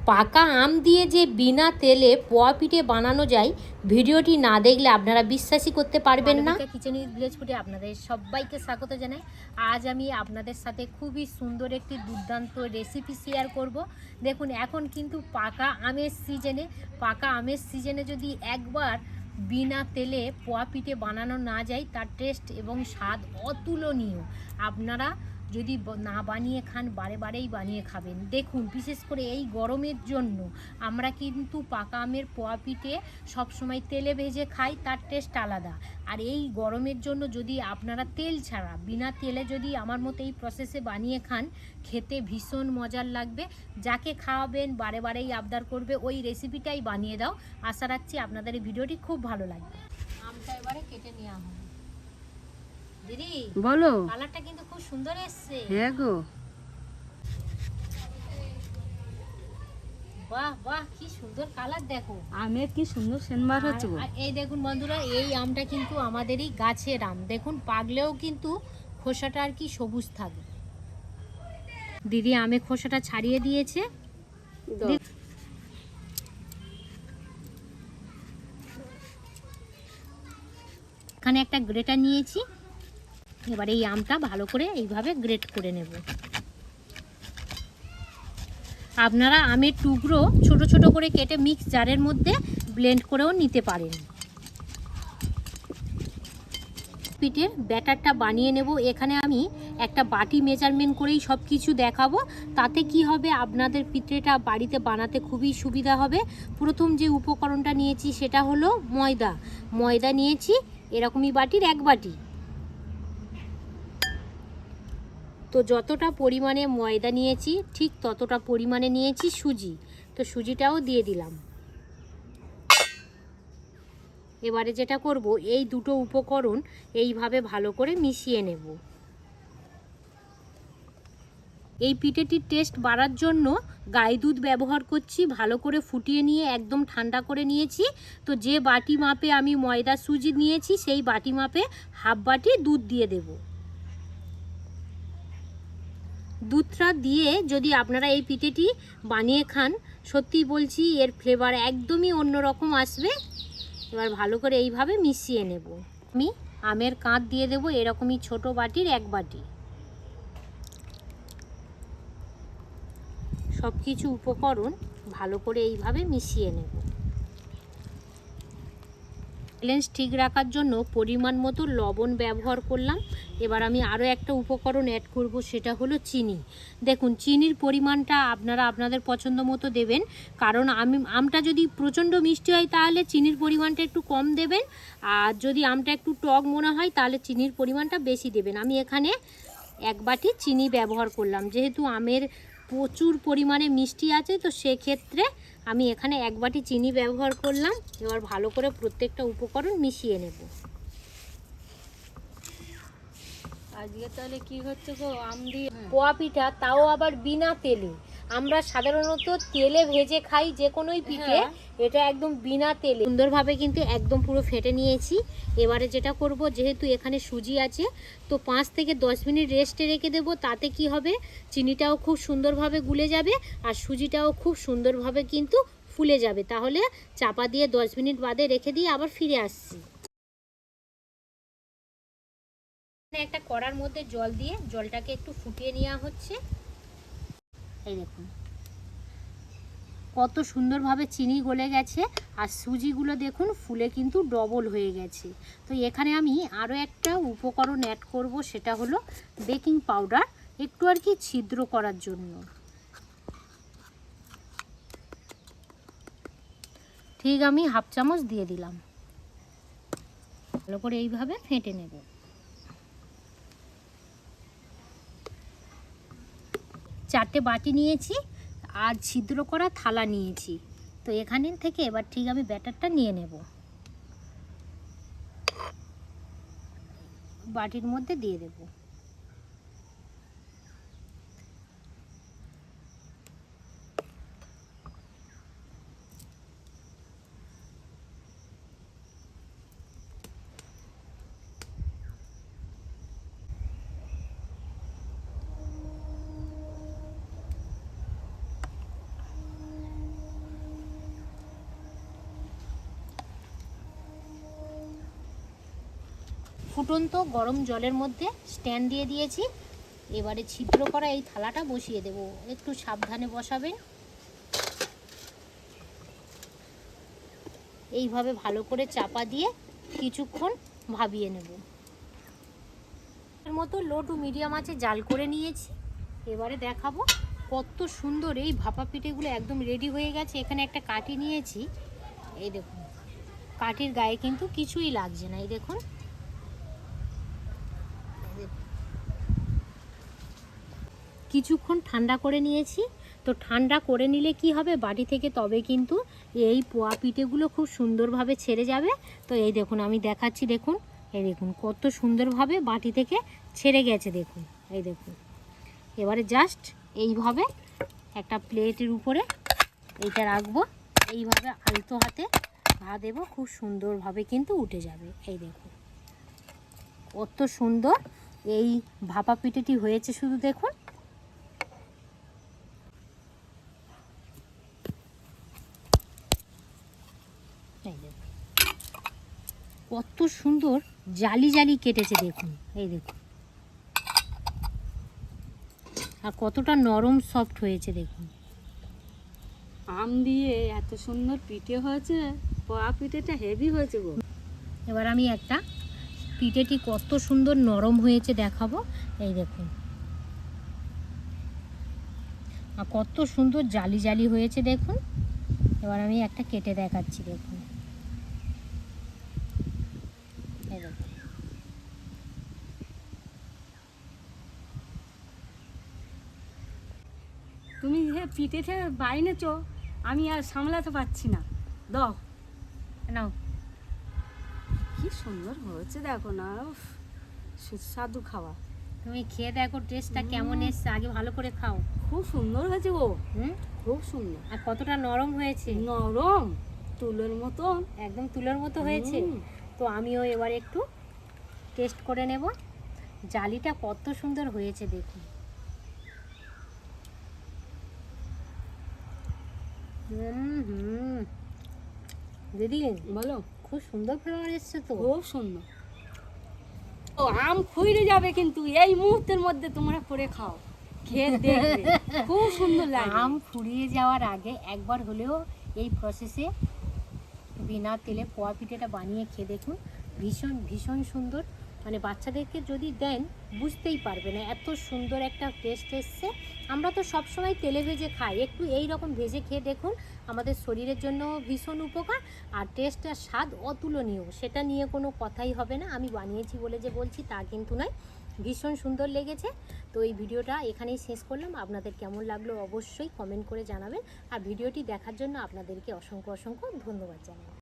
পাকা আম দিয়ে যে বিনা তেলে পোয়া পিঠে বানানো যায়, ভিডিওটি না দেখলে আপনারা বিশ্বাসই করতে পারবেন না। কিচেন উইথ ভিলেজ ফুডে আপনাদের সবাইকে স্বাগত জানাই। আজ আমি আপনাদের সাথে খুবই সুন্দর একটি দুর্দান্ত রেসিপি শেয়ার করব। দেখুন, এখন কিন্তু পাকা আমের সিজনে যদি একবার বিনা তেলে পোয়া পিঠে বানানো না যায়, তার টেস্ট এবং স্বাদ অতুলনীয়। আপনারা যদি না বানিয়ে খান, বারে বারেই বানিয়ে খাবেন। দেখুন, বিশেষ করে এই গরমের জন্য আমরা কিন্তু পাকা আমের পোয়া পিঠে সবসময় তেলে ভেজে খাই, তার টেস্ট আলাদা। আর এই গরমের জন্য যদি আপনারা তেল ছাড়া বিনা তেলে যদি আমার মতো এই প্রসেসে বানিয়ে খান, খেতে ভীষণ মজার লাগবে। যাকে খাওয়াবেন বারে বারেই আবদার করবে ওই রেসিপিটাই বানিয়ে দাও। আশা রাখছি আপনাদের এই ভিডিওটি খুব ভালো লাগবে। আমটা এবারে কেটে নেওয়া হবে। দিদি বলো। কালারটা কিন্তু খুব সুন্দর এসছে। হ্যাঁ গো, বাহ বাহ, কি সুন্দর কালার। দেখো আমের কি সুন্দর সেন্ট বার হচ্ছে গো। আর এই দেখুন বন্ধুরা, এই আমটা কিন্তু আমাদেরই গাছের আম। দেখুন, পাকলেও কিন্তু খোসাটা আর কি সবুজ থাকে। দিদি আমের খোসাটা ছাড়িয়ে দিয়েছে। এখানে একটা গ্রেটার নিয়েছি। এবার এই আমটা ভালো করে এইভাবে গ্রেট করে নেব। আপনারা আমের টুকরো ছোট ছোট করে কেটে মিক্স জারের মধ্যে ব্লেন্ড করেও নিতে পারেন। পিঠের ব্যাটারটা বানিয়ে নেব। এখানে আমি একটা বাটি মেজারমেন্ট করেই সব কিছু দেখাবো। তাতে কি হবে, আপনাদের পিঠেটা বাড়িতে বানাতে খুবই সুবিধা হবে। প্রথম যে উপকরণটা নিয়েছি সেটা হলো ময়দা নিয়েছি এরকমই বাটির 1 বাটি। তো যতটা পরিমাণে ময়দা নিয়েছি ঠিক ততটা পরিমাণে নিয়েছি সুজি। তো সুজিটাও দিয়ে দিলাম। এবারে যেটা করব, এই দুটো উপকরণ এইভাবে ভালো করে মিশিয়ে নেব। এই পিঠেটির টেস্ট বাড়ার জন্য গাই দুধ ব্যবহার করছি। ভালো করে ফুটিয়ে নিয়ে একদম ঠান্ডা করে নিয়েছি। তো যে বাটি মাপে আমি ময়দা সুজি নিয়েছি, সেই বাটি মাপে হাফ বাটি দুধ দিয়ে দেব। দুধটা দিয়ে যদি আপনারা এই পিঠেটি বানিয়ে খান, সত্যি বলছি এর ফ্লেভার একদমই অন্যরকম আসবে। এবার ভালো করে এইভাবে মিশিয়ে নেব। আমি আমের কাঁধ দিয়ে দেব এরকমই ছোট বাটির 1 বাটি। সব কিছু উপকরণ ভালো করে এইভাবে মিশিয়ে নেব। ব্যালেন্স ঠিক রাখার জন্য পরিমাণ মতো লবণ ব্যবহার করলাম। এবার আমি আরও একটা উপকরণ অ্যাড করব, সেটা হলো চিনি। দেখুন, চিনির পরিমাণটা আপনারা আপনাদের পছন্দ মতো দেবেন। কারণ আমটা যদি প্রচণ্ড মিষ্টি হয় তাহলে চিনির পরিমাণটা একটু কম দেবেন, আর যদি আমটা একটু টক মনে হয় তাহলে চিনির পরিমাণটা বেশি দেবেন। আমি এখানে 1 বাটি চিনি ব্যবহার করলাম। যেহেতু আমের প্রচুর পরিমাণে মিষ্টি আছে, তো সেক্ষেত্রে আমি এখানে 1 বাটি চিনি ব্যবহার করলাম। এবার ভালো করে প্রত্যেকটা উপকরণ মিশিয়ে নেব। আজকে তাহলে কি হচ্ছে গো, আম দিয়ে পোয়া পিঠা, তাও আবার বিনা তেলে। আমরা সাধারণত তেলে ভেজে খাই যে কোনোই পিঠে, এটা একদম বিনা তেলে সুন্দরভাবে কিন্তু একদম পুরো ফেটে নিয়েছি। এবারে যেটা করব, যেহেতু এখানে সুজি আছে, তো 5 থেকে 10 মিনিট রেস্টে রেখে দেব। তাতে কি হবে, চিনিটাও খুব সুন্দরভাবে গুলে যাবে আর সুজিটাও খুব সুন্দরভাবে কিন্তু ফুলে যাবে। তাহলে চাপা দিয়ে 10 মিনিট বাদে রেখে দিয়ে আবার ফিরে আসছি। একটা কড়ার মধ্যে জল দিয়ে জলটাকে একটু ফুটিয়ে নেওয়া হচ্ছে। এই দেখুন কত সুন্দরভাবে চিনি গলে গেছে আর সুজিগুলো দেখুন ফুলে কিন্তু ডবল হয়ে গেছে। তো এখানে আমি আরও একটা উপকরণ অ্যাড করব, সেটা হলো বেকিং পাউডার, একটু আর কি ছিদ্র করার জন্য। ঠিক আমি হাফ চামচ দিয়ে দিলাম। ভালো করে এইভাবে ফেটে নেব। চারটে বাটি নিয়েছি আর ছিদ্র করা থালা নিয়েছি। তো এখানে থেকে এবার ঠিক আমি ব্যাটারটা নিয়ে নেব, বাটির মধ্যে দিয়ে দেব। ফুটন্ত গরম জলের মধ্যে স্ট্যান্ড দিয়ে দিয়েছি। এবারে ছিদ্র করা এই থালাটা বসিয়ে দেব, একটু সাবধানে বসাবেন। এইভাবে ভালো করে চাপা দিয়ে কিছুক্ষণ ভাবিয়ে নেব। এর মতো লো টু মিডিয়াম আছে জাল করে নিয়েছি। এবারে দেখাবো কত সুন্দর এই ভাপা পিঠেগুলো একদম রেডি হয়ে গেছে। এখানে একটা কাঠি নিয়েছি, এই দেখুন কাঠির গায়ে কিন্তু কিছুই লাগছে না। এই দেখুন কিছুক্ষণ ঠান্ডা করে নিয়েছি। তো ঠান্ডা করে নিলে কি হবে, বাটি থেকে তবে কিন্তু এই পোয়া পিঠেগুলো খুব সুন্দরভাবে ছেড়ে যাবে। তো এই দেখুন আমি দেখাচ্ছি, দেখুন এই দেখুন কত সুন্দরভাবে বাটি থেকে ছেড়ে গেছে। দেখুন এই দেখুন। এবারে জাস্ট এইভাবে একটা প্লেটের উপরে এইটা রাখবো, এইভাবে আলতো হাতে ভা দেবো, খুব সুন্দরভাবে কিন্তু উঠে যাবে। এই দেখুন কত সুন্দর এই ভাপা পিঠেটি হয়েছে, শুধু দেখুন। এই দেখুন কত সুন্দর জালি জালি কেটেছে, দেখুন এই দেখুন। আর কতটা নরম সফট হয়েছে দেখুন। আম দিয়ে এত সুন্দর পিঠে হয়েছে, পোয়া পিঠেটা হেভি হয়েছে গো। এবার আমি একটা পিঠেটি কত সুন্দর নরম হয়েছে দেখাবো। এই দেখুন আর কত সুন্দর জালি জালি হয়েছে দেখুন। এবার আমি একটা কেটে দেখাচ্ছি, দেখুন এই দেখুন। তুমি যে পিঠেটা বাইনেছো, আমি আর সামলাতে পারছি না। দাও, নাও কি সুন্দর হয়েছে দেখো না, উফ, সুস্বাদু খাওয়া। তুমি খেয়ে দেখো টেস্টটা কেমন এসছে, আগে ভালো করে খাও। খুব সুন্দর হয়েছে গো, হুম, খুব সুন্দর। আর কতটা নরম হয়েছে, নরম তুলোর মতো, একদম তুলোর মতো হয়েছে। তো আমিও এবার একটু টেস্ট করে নেব। জালিটা কত সুন্দর হয়েছে দেখুন। দিদি বলো। খুব সুন্দর ফ্লেভার এসছে তো। খুব সুন্দর। ও আম খুইরে যাবে কিন্তু এই মুহূর্তের মধ্যে তোমরা করে খাও, খেয়ে দেখবে খুব সুন্দর লাগে। আম ফুরিয়ে যাওয়ার আগে একবার হলেও এই প্রসেসে বিনা তেলে পোয়া পিঠেটা বানিয়ে খেয়ে দেখুন। ভীষণ ভীষণ সুন্দর, মানে বাচ্চাদেরকে যদি দেন বুঝতেই পারবে না এত সুন্দর একটা টেস্ট এসছে। আমরা তো সবসময় তেলে ভেজে খাই, একটু এই রকম ভেজে খেয়ে দেখুন, আমাদের শরীরের জন্য ভীষণ উপকার। আর টেস্ট আর স্বাদ অতুলনীয়, সেটা নিয়ে কোনো কথাই হবে না। আমি বানিয়েছি বলে যে বলছি তা কিন্তু নয়, ভীষণ সুন্দর লেগেছে। তো এই ভিডিওটা এখানেই শেষ করলাম। আপনাদের কেমন লাগলো অবশ্যই কমেন্ট করে জানাবেন। আর ভিডিওটি দেখার জন্য আপনাদেরকে অসংখ্য অসংখ্য ধন্যবাদ জানাই।